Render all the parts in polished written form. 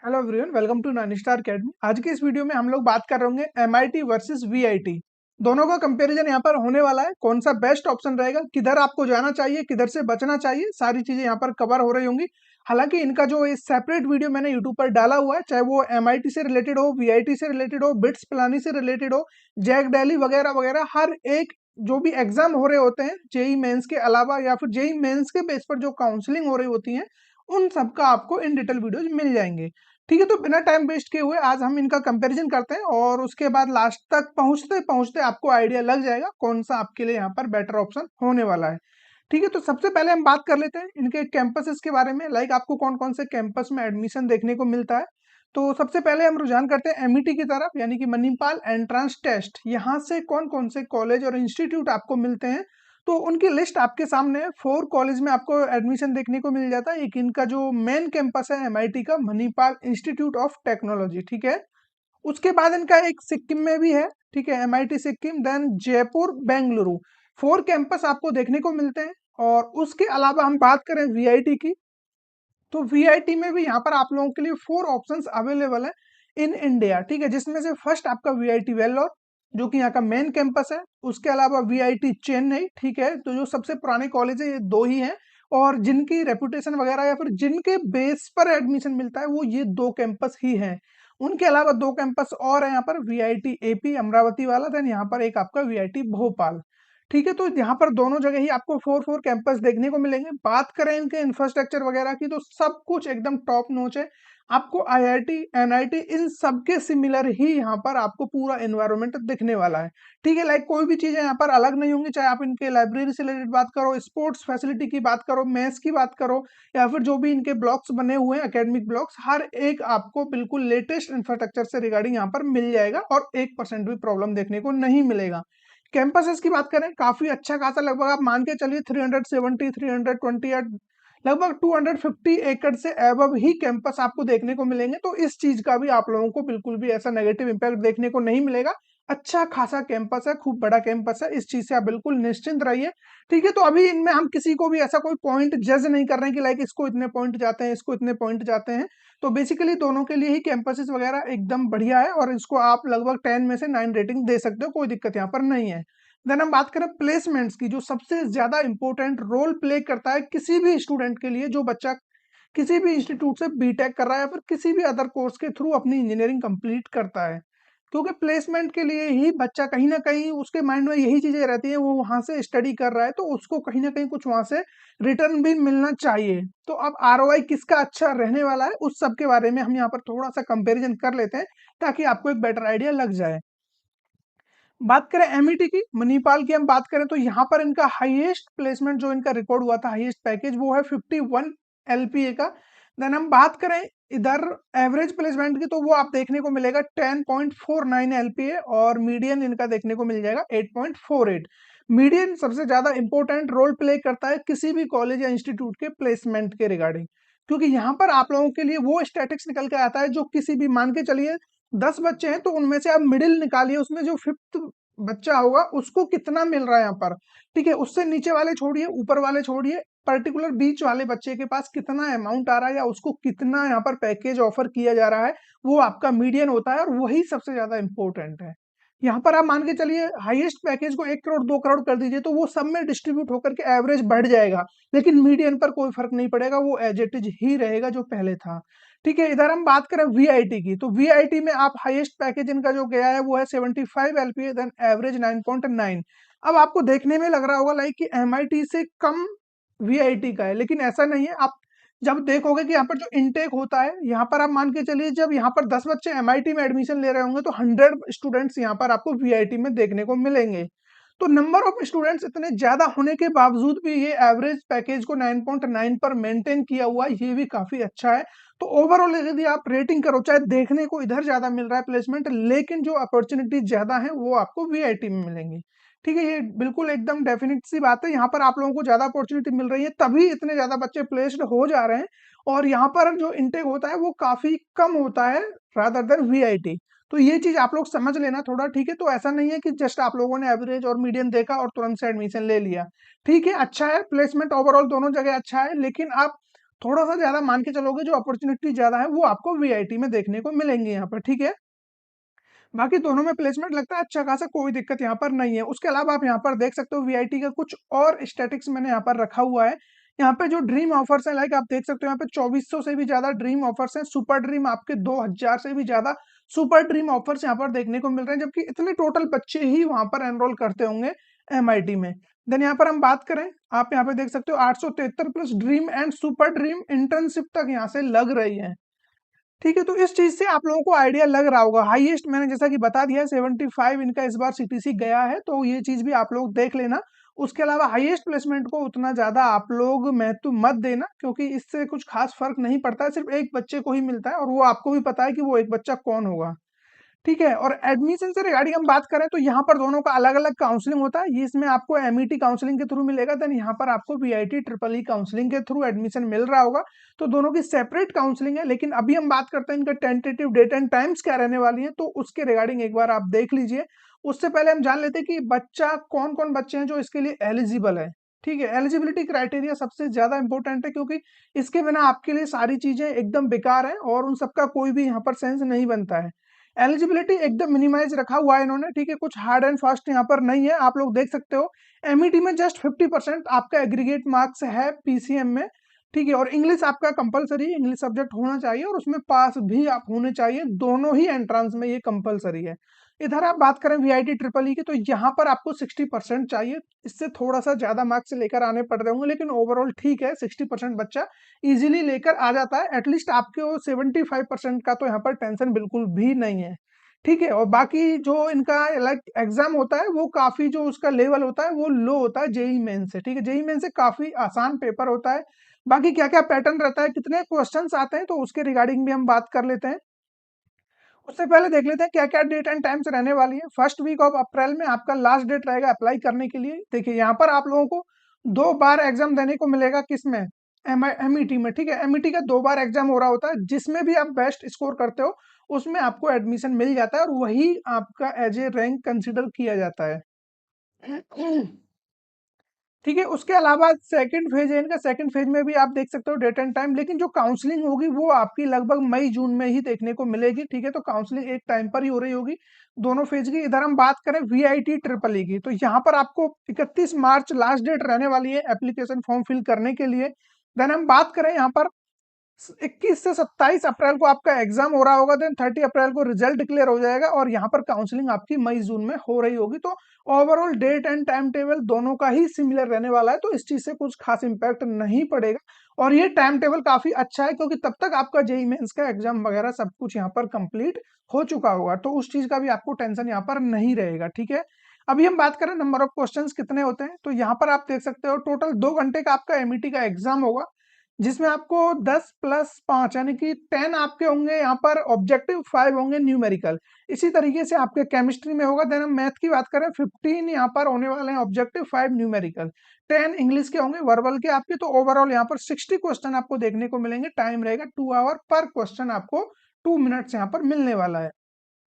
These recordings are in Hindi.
Hello everyone, welcome to Ninestar academy. आज के इस वीडियो में हम लोग बात कर रहे होंगे एमआईटी वर्सेस वीआईटी। दोनों का कंपैरिजन यहाँ पर होने वाला है। कौन सा बेस्ट ऑप्शन रहेगा, किधर आपको जाना चाहिए, किधर से बचना चाहिए, सारी चीजें यहाँ पर कवर हो रही होंगी। हालांकि इनका जो ये सेपरेट वीडियो मैंने यूट्यूब पर डाला हुआ है, चाहे वो एमआईटी से रिलेटेड हो, वीआईटी से रिलेटेड हो, बिट्स पिलानी से रिलेटेड हो, जैक डेली वगैरह वगैरह, हर एक जो भी एग्जाम हो रहे होते हैं जेई मेंस के अलावा या फिर जेई मेंस के बेस पर जो काउंसलिंग हो रही होती है, उन सबका आपको इन डिटेल वीडियोज मिल जाएंगे। ठीक है, तो बिना टाइम वेस्ट किए हुए आज हम इनका कंपैरिजन करते हैं और उसके बाद लास्ट तक पहुंचते पहुंचते आपको आइडिया लग जाएगा कौन सा आपके लिए यहाँ पर बेटर ऑप्शन होने वाला है। ठीक है, तो सबसे पहले हम बात कर लेते हैं इनके कैंपसेस के बारे में, लाइक आपको कौन कौन से कैंपस में एडमिशन देखने को मिलता है। तो सबसे पहले हम रुझान करते हैं एमईटी की तरफ, यानी कि मणिपाल एंट्रेंस टेस्ट। यहाँ से कौन कौन से कॉलेज और इंस्टीट्यूट आपको मिलते हैं, तो उनकी लिस्ट आपके सामने है। 4 कॉलेज में आपको एडमिशन देखने को मिल जाता है। एक इनका जो मेन कैंपस है एमआईटी का, मणिपाल इंस्टीट्यूट ऑफ टेक्नोलॉजी। ठीक है, उसके बाद इनका एक सिक्किम में भी है। ठीक है, MIT Sikkim, then Jaipur, Bengaluru. 4 campus आपको देखने को मिलते हैं। और उसके अलावा हम बात करें वीआईटी की, तो वीआईटी में भी यहाँ पर आप लोगों के लिए 4 ऑप्शंस अवेलेबल है इन इंडिया। ठीक है, जिसमें से फर्स्ट आपका वीआईटी वेल्लोर, जो कि यहाँ का मेन कैंपस है। उसके अलावा वीआईटी चेन्नई। ठीक है, तो जो सबसे पुराने कॉलेज है ये 2 ही हैं, और जिनकी रेपुटेशन वगैरह या फिर जिनके बेस पर एडमिशन मिलता है वो ये 2 कैंपस ही हैं। उनके अलावा 2 कैंपस और है यहाँ पर, वीआईटी एपी अमरावती वाला, देन यहाँ पर एक आपका वीआईटी भोपाल। ठीक है, तो यहाँ पर दोनों जगह ही आपको 4 कैंपस देखने को मिलेंगे। बात करें इनके इंफ्रास्ट्रक्चर वगैरह की, तो सब कुछ एकदम टॉप नॉच है। आपको आईआईटी एनआईटी इन सबके सिमिलर ही यहाँ पर आपको पूरा एनवायरनमेंट दिखने वाला है। ठीक है, लाइक कोई भी चीजें यहाँ पर अलग नहीं होंगी, चाहे आप इनके लाइब्रेरी से रिलेटेड बात करो, स्पोर्ट्स फैसिलिटी की बात करो, मेस की बात करो, या फिर जो भी इनके ब्लॉक्स बने हुए हैं एकेडमिक ब्लॉक्स, हर एक आपको बिल्कुल लेटेस्ट इंफ्रास्ट्रक्चर से रिगार्डिंग यहाँ पर मिल जाएगा और 1% भी प्रॉब्लम देखने को नहीं मिलेगा। कैंपसेस की बात करें, काफी अच्छा खासा, लगभग आप मान के चलिए 370 328, लगभग 250 एकड़ से एबव ही कैंपस आपको देखने को मिलेंगे। तो इस चीज का भी आप लोगों को बिल्कुल भी ऐसा नेगेटिव इंपैक्ट देखने को नहीं मिलेगा। अच्छा खासा कैंपस है, खूब बड़ा कैंपस है, इस चीज से आप बिल्कुल निश्चिंत रहिए। ठीक है, तो अभी इनमें हम किसी को भी ऐसा कोई पॉइंट जज नहीं कर रहे हैं कि लाइक इसको इतने पॉइंट जाते हैं, इसको इतने पॉइंट जाते हैं। तो बेसिकली दोनों के लिए ही कैंपसेस वगैरह एकदम बढ़िया है, और इसको आप लगभग 10 में से 9 रेटिंग दे सकते हो, कोई दिक्कत यहाँ पर नहीं है। देन हम बात करें प्लेसमेंट्स की, जो सबसे ज्यादा इंपॉर्टेंट रोल प्ले करता है किसी भी स्टूडेंट के लिए, जो बच्चा किसी भी इंस्टीट्यूट से बीटेक कर रहा है या फिर किसी भी अदर कोर्स के थ्रू अपनी इंजीनियरिंग कंप्लीट करता है। क्योंकि प्लेसमेंट के लिए ही बच्चा कहीं ना कहीं उसके माइंड में यही चीजें रहती हैं, वो वहां से स्टडी कर रहा है तो उसको कहीं ना कहीं कुछ वहां से रिटर्न भी मिलना चाहिए। तो अब आरओआई किसका अच्छा रहने वाला है, उस सब के बारे में हम यहाँ पर थोड़ा सा कंपेरिजन कर लेते हैं, ताकि आपको एक बेटर आइडिया लग जाए। बात करें एमईटी की, मणिपाल की हम बात करें, तो यहाँ पर इनका हाईएस्ट प्लेसमेंट जो इनका रिकॉर्ड हुआ था, हाईएस्ट पैकेज, वो है 51 एलपीए का। देन हम बात करें इधर एवरेज प्लेसमेंट की, तो वो आप देखने को मिलेगा 10.49 एलपीए, और मीडियन इनका देखने को मिल जाएगा 8.48। मीडियन सबसे ज्यादा इंपॉर्टेंट रोल प्ले करता है किसी भी कॉलेज या इंस्टीट्यूट के प्लेसमेंट के रिगार्डिंग, क्योंकि यहाँ पर आप लोगों के लिए वो स्टैटिक्स निकल के आता है, जो किसी भी, मान के चलिए 10 बच्चे हैं तो उनमें से आप मिडिल निकालिए, उसमें जो फिफ्थ बच्चा होगा उसको कितना मिल रहा है यहाँ पर। ठीक है, उससे नीचे वाले छोड़िए, ऊपर वाले छोड़िए, पर्टिकुलर बीच वाले बच्चे के पास कितना अमाउंट आ रहा है या उसको कितना यहाँ पर पैकेज ऑफर किया जा रहा है, वो आपका मीडियन होता है, और वही सबसे ज्यादा इंपॉर्टेंट है। यहाँ पर आप मान के चलिए हाईएस्ट पैकेज को 1 करोड़ 2 करोड़ कर दीजिए, तो वो सब में डिस्ट्रीब्यूट होकर के एवरेज बढ़ जाएगा, लेकिन मीडियन पर कोई फर्क नहीं पड़ेगा, वो एज इट इज ही रहेगा जो पहले था। ठीक है, इधर हम बात करें वीआईटी की, तो वीआईटी में आप हाईएस्ट पैकेज इनका जो गया है वो है 75 एलपीए, देन एवरेज 9.9। अब आपको देखने में लग रहा होगा लाइक कि एमआईटी से कम वीआईटी का है, लेकिन ऐसा नहीं है। आप जब देखोगे कि यहाँ पर जो इनटेक होता है, यहाँ पर आप मान के चलिए जब यहाँ पर 10 बच्चे एमआईटी में एडमिशन ले रहे होंगे, तो 100 स्टूडेंट्स यहाँ पर आपको वीआईटी में देखने को मिलेंगे। तो नंबर ऑफ स्टूडेंट्स इतने ज्यादा होने के बावजूद भी ये एवरेज पैकेज को 9.9 पर मेंटेन किया हुआ है, ये भी काफी अच्छा है। तो ओवरऑल यदि आप रेटिंग करो, चाहे देखने को इधर ज्यादा मिल रहा है प्लेसमेंट, लेकिन जो अपॉर्चुनिटी ज्यादा है वो आपको वीआईटी में मिलेंगी। ठीक है, ये बिल्कुल एकदम डेफिनेट सी बात है। यहाँ पर आप लोगों को ज्यादा अपॉर्चुनिटी मिल रही है, तभी इतने ज्यादा बच्चे प्लेस्ड हो जा रहे हैं, और यहाँ पर जो इनटेक होता है वो काफी कम होता है रादर देन वीआईटी। तो ये चीज आप लोग समझ लेना थोड़ा। ठीक है, तो ऐसा नहीं है कि जस्ट आप लोगों ने एवरेज और मीडियन देखा और तुरंत से एडमिशन ले लिया। ठीक है, अच्छा है प्लेसमेंट, ओवरऑल दोनों जगह अच्छा है, लेकिन आप थोड़ा सा ज्यादा मान के चलोगे, जो अपॉर्चुनिटी ज्यादा है वो आपको वीआईटी में देखने को मिलेंगे यहाँ पर, ठीक है। बाकी दोनों में प्लेसमेंट लगता है अच्छा खासा, कोई दिक्कत यहाँ पर नहीं है। उसके अलावा आप यहाँ पर देख सकते हो वीआईटी का कुछ और स्टैटिक्स मैंने यहाँ पर रखा हुआ है। यहाँ पे जो ड्रीम ऑफर्स हैं, लाइक आप देख सकते हो यहाँ पे 2400 से भी ज्यादा ड्रीम ऑफर्स हैं। सुपर ड्रीम आपके 2000 से भी ज्यादा सुपर ड्रीम ऑफर्स यहाँ पर देखने को मिल रहे हैं, जबकि इतने टोटल बच्चे ही वहां पर एनरोल करते होंगे एमआईटी में। देन यहाँ पर हम बात करें, आप यहाँ पे देख सकते हो 873 plus dream and super dream internship तक यहाँ से लग रही है, ठीक है। तो इस चीज से आप लोगों को आइडिया लग रहा होगा। हाईएस्ट मैंने जैसा कि बता दिया 75 इनका इस बार सीटीसी गया है, तो ये चीज भी आप लोग देख लेना। उसके अलावा हाईएस्ट प्लेसमेंट को उतना ज्यादा आप लोग महत्व मत देना, क्योंकि इससे कुछ खास फर्क नहीं पड़ता है, सिर्फ एक बच्चे को ही मिलता है और वो आपको भी पता है कि वो एक बच्चा कौन होगा, ठीक है। और एडमिशन से रिगार्डिंग हम बात करें तो यहाँ पर दोनों का अलग अलग काउंसलिंग होता है। ये इसमें आपको एमईटी काउंसलिंग के थ्रू मिलेगा, देन यहाँ पर आपको वीआईटी ट्रिपल ई काउंसलिंग के थ्रू एडमिशन मिल रहा होगा। तो दोनों की सेपरेट काउंसलिंग है, लेकिन अभी हम बात करते हैं इनका टेंटेटिव डेट एंड टाइम्स क्या रहने वाली है, तो उसके रिगार्डिंग एक बार आप देख लीजिए। उससे पहले हम जान लेते हैं कि बच्चा कौन कौन बच्चे हैं जो इसके लिए एलिजिबल है, ठीक है। एलिजिबिलिटी क्राइटेरिया सबसे ज्यादा इंपॉर्टेंट है, क्योंकि इसके बिना आपके लिए सारी चीजें एकदम बेकार है और उन सबका कोई भी यहाँ पर सेंस नहीं बनता है। एलिजिबिलिटी एकदम मिनिमाइज रखा हुआ है इन्होंने, ठीक है। कुछ हार्ड एंड फास्ट यहाँ पर नहीं है, आप लोग देख सकते हो। एमईटी में जस्ट 50% आपका एग्रीगेट मार्क्स है पीसीएम में, ठीक है। और इंग्लिश आपका कंपलसरी, इंग्लिश सब्जेक्ट होना चाहिए और उसमें पास भी आप होने चाहिए, दोनों ही एंट्रेंस में ये कंपलसरी है। इधर आप बात करें वीआईटी ट्रिपल ई की, तो यहाँ पर आपको 60% चाहिए। इससे थोड़ा सा ज्यादा मार्क्स लेकर आने पड़ रहे होंगे, लेकिन ओवरऑल ठीक है, 60% बच्चा इजीली लेकर आ जाता है। एटलीस्ट आपके 75% का तो यहाँ पर टेंशन बिल्कुल भी नहीं है, ठीक है। और बाकी जो इनका लाइक एग्जाम होता है वो काफी, जो उसका लेवल होता है वो लो होता है जेई मेन से, ठीक है। जेई मेन से काफी आसान पेपर होता है। बाकी क्या क्या पैटर्न रहता है, कितने क्वेश्चंस आते हैं, तो उसके रिगार्डिंग भी हम बात कर लेते हैं। उससे पहले देख लेते हैं क्या क्या डेट एंड टाइम्स रहने वाली है। फर्स्ट वीक ऑफ अप्रैल में आपका लास्ट डेट रहेगा अप्लाई करने के लिए। देखिए यहाँ पर आप लोगों को 2 बार एग्जाम देने को मिलेगा, किसमें, एमईटी में, ठीक है। एमईटी का 2 बार एग्जाम हो रहा होता है, जिसमें भी आप बेस्ट स्कोर करते हो उसमें आपको एडमिशन मिल जाता है और वही आपका एज ए रैंक कंसिडर किया जाता है, ठीक है। उसके अलावा सेकंड फेज है इनका, सेकंड फेज में भी आप देख सकते हो डेट एंड टाइम, लेकिन जो काउंसलिंग होगी वो आपकी लगभग मई जून में ही देखने को मिलेगी, ठीक है। तो काउंसलिंग एक टाइम पर ही हो रही होगी दोनों फेज की। इधर हम बात करें वीआईटी ट्रिपल ई की, तो यहाँ पर आपको 31 मार्च लास्ट डेट रहने वाली है एप्लीकेशन फॉर्म फिल करने के लिए। देन हम बात करें यहाँ पर 21 से 27 अप्रैल को आपका एग्जाम हो रहा होगा, देन 30 अप्रैल को रिजल्ट डिक्लेयर हो जाएगा और यहाँ पर काउंसलिंग आपकी मई जून में हो रही होगी। तो overall date and time table दोनों का ही सिमिलर रहने वाला है, तो इस चीज से कुछ खास इंपैक्ट नहीं पड़ेगा। और ये टाइम टेबल काफी अच्छा है, क्योंकि तब तक आपका जेई मेंस का एग्जाम वगैरह सब कुछ यहाँ पर कंप्लीट हो चुका होगा, तो उस चीज का भी आपको टेंशन यहाँ पर नहीं रहेगा, ठीक है। अभी हम बात करें नंबर ऑफ क्वेश्चंस कितने होते हैं, तो यहाँ पर आप देख सकते हो टोटल 2 घंटे का आपका एमईटी का एग्जाम होगा, जिसमें आपको 10 प्लस 5 यानी कि 10 आपके होंगे यहाँ पर ऑब्जेक्टिव, 5 होंगे न्यूमेरिकल। इसी तरीके से आपके केमिस्ट्री में होगा। देन हम मैथ की बात करें 15 यहाँ पर होने वाले हैं ऑब्जेक्टिव, 5 न्यूमेरिकल, 10 इंग्लिश के होंगे, वर्बल के आपके। तो ओवरऑल यहाँ पर 60 क्वेश्चन आपको देखने को मिलेंगे। टाइम रहेगा 2 आवर पर क्वेश्चन, आपको 2 मिनट्स यहाँ पर मिलने वाला है।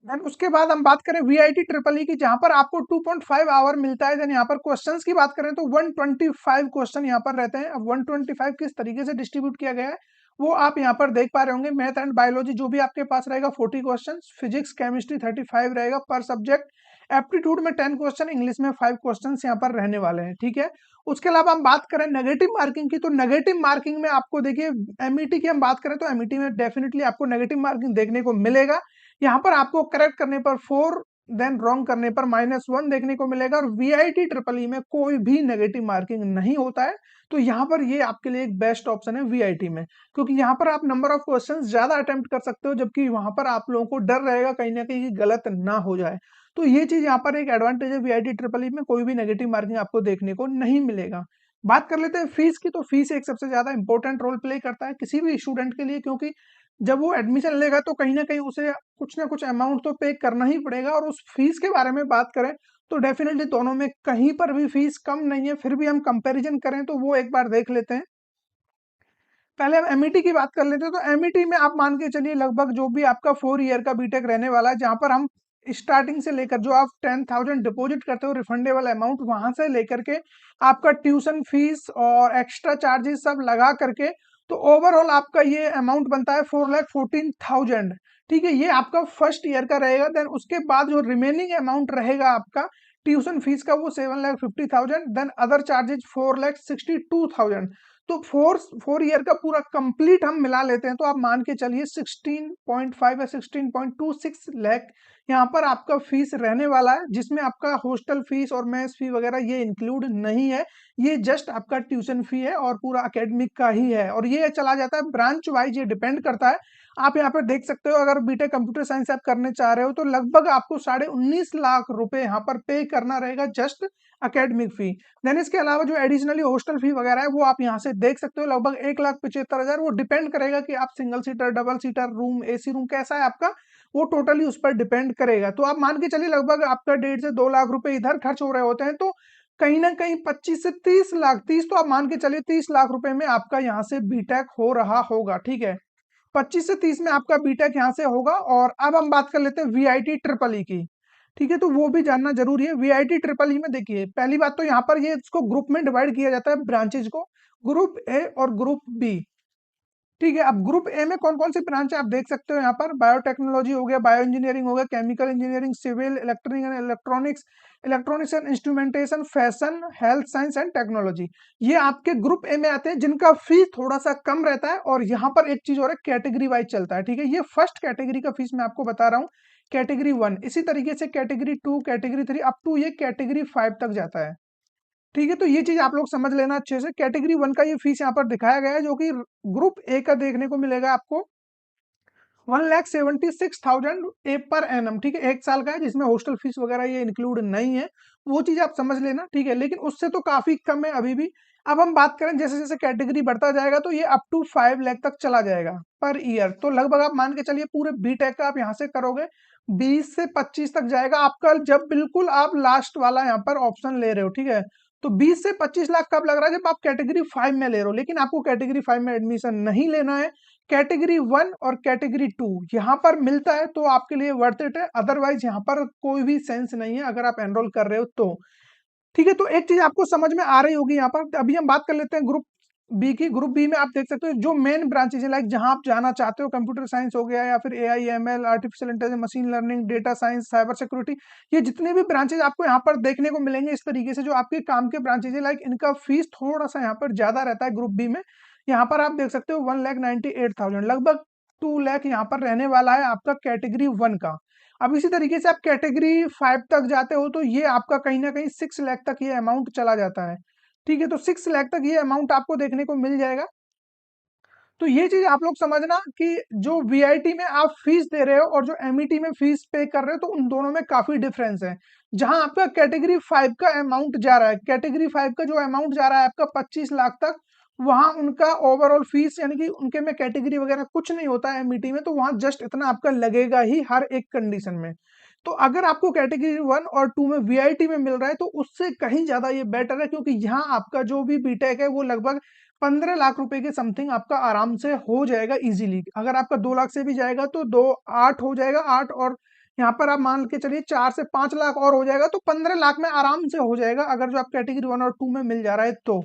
देन उसके बाद हम बात करें वीआईटी ट्रिपल ई की, जहां पर आपको 2.5 आवर मिलता है। देन यहाँ पर क्वेश्चंस की बात करें तो 125 क्वेश्चन यहाँ पर रहते हैं। अब 125 किस तरीके से डिस्ट्रीब्यूट किया गया है वो आप यहाँ पर देख पा रहे होंगे। मैथ एंड बायोलॉजी जो भी आपके पास रहेगा 40 क्वेश्चन, फिजिक्स केमिस्ट्री 35 रहेगा पर सब्जेक्ट, एप्टीट्यूड में 10 क्वेश्चन, इंग्लिश में 5 क्वेश्चन यहाँ पर रहने वाले हैं, ठीक है। उसके अलावा हम बात करें नेगेटिव मार्किंग की, तो नेगेटिव मार्किंग में आपको देखिए एमईटी की हम बात करें तो एमईटी में डेफिनेटली आपको नेगेटिव मार्किंग देखने को मिलेगा। यहाँ पर आपको करेक्ट करने पर 4, देन रॉन्ग करने पर -1 देखने को मिलेगा। और वीआईटी ट्रिपल ई में कोई भी नेगेटिव मार्किंग नहीं होता है, तो यहाँ पर ये आपके लिए एक बेस्ट ऑप्शन है वीआईटी में, क्योंकि यहाँ पर आप नंबर ऑफ क्वेश्चंस ज्यादा अटेम्प्ट कर सकते हो, जबकि वहां पर आप लोगों को डर रहेगा कहीं ना कहीं गलत ना हो जाए। तो ये चीज यहाँ पर एक एडवांटेज है वीआईटी ट्रिपल ई में, कोई भी नेगेटिव मार्किंग आपको देखने को नहीं मिलेगा। बात कर लेते हैं फीस की, तो फीस एक सबसे ज्यादा इंपॉर्टेंट रोल प्ले करता है किसी भी स्टूडेंट के लिए, क्योंकि जब वो एडमिशन लेगा तो कहीं ना कहीं उसे कुछ ना कुछ अमाउंट तो पे करना ही पड़ेगा। और उस फीस के बारे में बात करें तो डेफिनेटली दोनों में कहीं पर भी फीस कम नहीं है। फिर भी हम कंपैरिजन करें तो वो एक बार देख लेते हैं। पहले हम एमईटी की बात कर लेते हैं, तो एमईटी में आप मान के चलिए लगभग जो भी आपका 4 ईयर का बीटेक रहने वाला है, जहां पर हम स्टार्टिंग से लेकर जो आप 10,000 डिपॉजिट करते हो रिफंडेबल अमाउंट, वहां से लेकर के आपका ट्यूशन फीस और एक्स्ट्रा चार्जेस सब लगा करके तो ओवरऑल आपका ये अमाउंट बनता है 4,14,000। ठीक है, ये आपका फर्स्ट ईयर का रहेगा। देन उसके बाद जो रिमेनिंग अमाउंट रहेगा आपका ट्यूशन फीस का वो 7,50,000। Then other charges 4,62,000। तो फोर ईयर का पूरा कंप्लीट हम मिला लेते हैं तो आप मान के चलिए 16.5 या 16.26 लाख यहाँ पर आपका फीस रहने वाला है, जिसमें आपका हॉस्टल फीस और मेस फी वगैरह ये इंक्लूड नहीं है। ये जस्ट आपका ट्यूशन फी है और पूरा एकेडमिक का ही है, और ये चला जाता है ब्रांच वाइज, ये डिपेंड करता है। आप यहाँ पर देख सकते हो, अगर बीटेक कंप्यूटर साइंस आप करने चाह रहे हो तो लगभग आपको 19.5 लाख रुपए यहाँ पर पे करना रहेगा जस्ट एकेडमिक फी। देन इसके अलावा जो एडिशनली हॉस्टल फी वगैरह है वो आप यहाँ से देख सकते हो, लगभग 1,75,000। वो डिपेंड करेगा कि आप single seater, double seater room, AC room कैसा है आपका, वो टोटली उस पर डिपेंड करेगा। तो आप मान के चलिए लगभग आपका 1.5 से 2 लाख रुपए इधर खर्च हो रहे होते हैं, तो कहीं ना कहीं 25 से 30 लाख, 30 तो आप मान के चलिए 30 लाख रुपए में आपका यहाँ से बीटेक हो रहा होगा। ठीक है, 25 से 30 में आपका बीटेक यहाँ से होगा। और अब हम बात कर लेते हैं वीआईटी ट्रिपल ई की। ठीक है, तो वो भी जानना जरूरी है। वीआईटी ट्रिपल ई में देखिए, पहली बात तो यहाँ पर ये इसको ग्रुप में डिवाइड किया जाता है, ब्रांचेज को, ग्रुप ए और ग्रुप बी। ठीक है, अब ग्रुप ए में कौन कौन सी ब्रांच है आप देख सकते हो यहाँ पर, बायोटेक्नोलॉजी हो गया, बायो इंजीनियरिंग हो गया, chemical engineering, civil, electric and electronics, electronics and instrumentation, fashion, health science and technology. ये आपके ग्रुप ए में आते हैं, जिनका फीस थोड़ा सा कम रहता है। और यहाँ पर एक चीज और है, कैटेगरी वाइज चलता है। ठीक है, ये फर्स्ट कैटेगरी का फीस मैं आपको बता रहा हूँ, कैटेगरी 1। इसी तरीके से कैटेगरी 2, कैटेगरी 3 अप टू ये कैटेगरी 5 तक जाता है। ठीक है, तो ये चीज आप लोग समझ लेना अच्छे से। कैटेगरी 1 का ये फीस यहाँ पर दिखाया गया है, जो कि ग्रुप ए का देखने को मिलेगा आपको 1,76,000 ए पर एनम। ठीक है, 1 साल का है, जिसमें हॉस्टल फीस वगैरह ये इंक्लूड नहीं है, वो चीज आप समझ लेना। ठीक है, लेकिन उससे तो काफी कम है अभी भी। अब हम बात करें जैसे जैसे कैटेगरी बढ़ता जाएगा तो ये अप टू 5 लाख तक चला जाएगा पर ईयर। तो लगभग आप मान के चलिए पूरे बीटेक का आप यहाँ से करोगे 20 से 25 तक जाएगा आपका, जब बिल्कुल आप लास्ट वाला यहाँ पर ऑप्शन ले रहे हो। ठीक है, तो 20 से 25 लाख कब लग रहा है, जब आप कैटेगरी 5 में ले रहे हो। लेकिन आपको कैटेगरी 5 में एडमिशन नहीं लेना है, कैटेगरी 1 और कैटेगरी 2 यहाँ पर मिलता है तो आपके लिए वर्थ इट है। अदरवाइज यहाँ पर कोई भी सेंस नहीं है अगर आप एनरोल कर रहे हो तो। ठीक है, तो एक चीज आपको समझ में आ रही होगी यहाँ पर। अभी हम बात कर लेते हैं ग्रुप बी की। ग्रुप बी में आप देख सकते हो जो मेन ब्रांचेज है, लाइक जहां आप जाना चाहते हो, कंप्यूटर साइंस हो गया या फिर AI ML, artificial intelligence, machine learning, data science, cyber security, ये जितने भी ब्रांचेज आपको यहाँ पर देखने को मिलेंगे इस तरीके से, जो आपके काम के ब्रांचेज है, लाइक इनका फीस थोड़ा सा यहाँ पर ज्यादा रहता है ग्रुप बी में। यहाँ पर आप देख सकते हो 1,98,000, लगभग 2 लाख यहाँ पर रहने वाला है आपका कैटेगरी 1 का। अब इसी तरीके से आप कैटेगरी 5 तक जाते हो तो ये आपका कहीं ना कहीं 6 लाख तक ये अमाउंट चला जाता है। ठीक है, तो 6 लाख तक ये अमाउंट आपको देखने को मिल जाएगा। तो ये चीज आप लोग समझना कि जो वीआईटी में आप फीस दे रहे हो और जो एमईटी में फीस पे कर रहे हो, तो उन दोनों में काफी डिफरेंस है। जहां आपका कैटेगरी 5 का अमाउंट जा रहा है, कैटेगरी 5 का जो अमाउंट जा रहा है आपका 25 लाख तक, वहां उनका ओवरऑल फीस यानी कि उनके में कैटेगरी वगैरह कुछ नहीं होता है एमईटी में, तो वहां जस्ट इतना आपका लगेगा ही हर एक कंडीशन में। तो अगर आपको कैटेगरी 1 और 2 में वीआईटी में मिल रहा है तो उससे कहीं ज्यादा ये बेटर है, क्योंकि यहाँ आपका जो भी बीटेक है वो लगभग 15 लाख रुपए के समथिंग आपका आराम से हो जाएगा इजीली। अगर आपका 2 लाख से भी जाएगा तो 2 8 हो जाएगा, 8 और यहाँ पर आप मान के चलिए 4 से 5 लाख और हो जाएगा, तो 15 लाख में आराम से हो जाएगा अगर जो आप कैटेगरी 1 और 2 में मिल जा रहा है तो।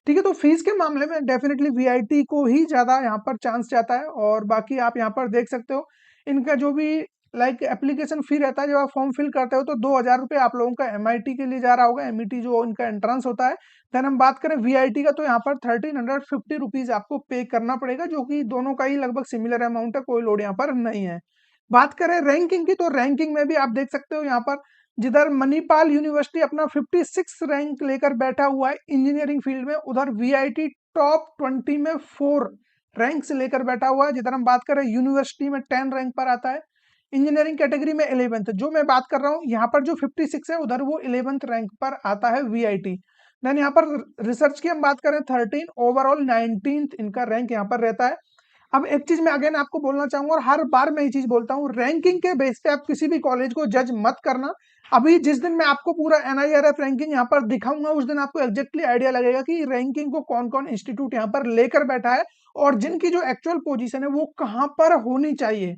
ठीक है, तो फीस के मामले में डेफिनेटली वीआईटी को ही ज्यादा यहाँ पर चांस जाता है। और बाकी आप यहाँ पर देख सकते हो इनका जो भी लाइक एप्लीकेशन फी रहता है, जब आप फॉर्म फिल करते हो तो 2,000 रुपये आप लोगों का एमआईटी के लिए जा रहा होगा, एमईटी जो इनका एंट्रेंस होता है। देन हम बात करें वीआईटी का, तो यहाँ पर 1,350 रुपीज आपको पे करना पड़ेगा, जो कि दोनों का ही लगभग सिमिलर अमाउंट है, कोई लोड यहाँ पर नहीं है। बात करें रैंकिंग की, तो रैंकिंग में भी आप देख सकते हो यहाँ पर जिधर मणिपाल यूनिवर्सिटी अपना 56 रैंक लेकर बैठा हुआ है इंजीनियरिंग फील्ड में, उधर वीआईटी टॉप 20 में 4 रैंक से लेकर बैठा हुआ है। जिधर हम बात करें यूनिवर्सिटी में 10 रैंक पर आता है, इंजीनियरिंग कैटेगरी में 11th, जो मैं बात कर रहा हूँ यहाँ पर जो 56 है उधर वो 11th रैंक पर आता है वीआईटी। देन यहाँ पर रिसर्च की हम बात करें 13, ओवरऑल 19th इनका रैंक यहाँ पर रहता है। अब एक चीज मैं अगेन आपको बोलना चाहूंगा और हर बार मैं ये चीज बोलता हूँ, रैंकिंग के बेस पे आप किसी भी कॉलेज को जज मत करना। अभी जिस दिन मैं आपको पूरा एनआईआरएफ रैंकिंग यहाँ पर दिखाऊंगा उस दिन आपको एग्जैक्टली आइडिया लगेगा कि रैंकिंग को कौन कौन इंस्टीट्यूट यहाँ पर लेकर बैठा है और जिनकी जो एक्चुअल पोजीशन है वो कहाँ पर होनी चाहिए।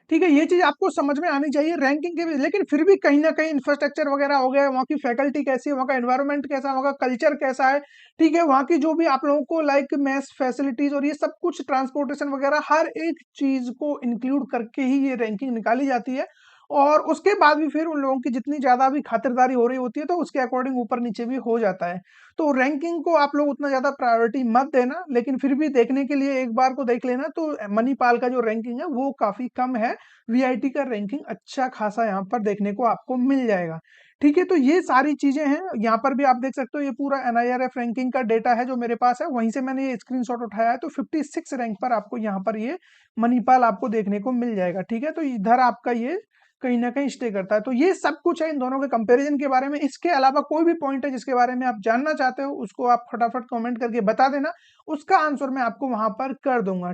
ठीक है, ये चीज़ आपको समझ में आनी चाहिए रैंकिंग के भी, लेकिन फिर भी कहीं न कहीं इंफ्रास्ट्रक्चर वगैरह हो गया, वहाँ की फैकल्टी कैसी है, वहाँ का एनवायरनमेंट कैसा है, वहाँ का कल्चर कैसा है, ठीक है? वहाँ की जो भी आप लोगों को लाइक मेस फैसिलिटीज़ और ये सब कुछ ट्रांसपोर्टेशन वगैरह हर एक चीज़ को इंक्लूड करके ही ये रैंकिंग निकाली जाती है और उसके बाद भी फिर उन लोगों की जितनी ज़्यादा भी खातिरदारी हो रही होती है, तो उसके अकॉर्डिंग ऊपर-नीचे भी हो जाता है। तो रैंकिंग को आप लोग उतना ज़्यादा प्रायोरिटी मत देना, लेकिन फिर भी देखने के लिए एक बार को देख लेना तो मणिपाल का जो रैंकिंग है वो काफ़ी कम है। वीआईटी का रैंकिंग अच्छा खासा यहाँ पर देखने को आपको मिल जाएगा। ठीक है, तो ये सारी चीज़ें हैं, यहाँ पर भी आप देख सकते हो ये पूरा एनआईआरएफ रैंकिंग का डेटा है जो मेरे पास है, वहीं से मैंने ये स्क्रीनशॉट उठाया है, तो 56 रैंक पर आपको यहाँ पर ये मणिपाल आपको देखने को मिल जाएगा। ठीक है, तो इधर आपका ये कहीं न कहीं स्टे करता है। तो ये सब कुछ है इन दोनों के कंपैरिज़न के बारे में। इसके अलावा कोई भी पॉइंट है जिसके बारे में आप जानना चाहते हो, उसको आप फटाफट कमेंट करके बता देना, उसका आंसर मैं आपको वहाँ पर कर दूँगा।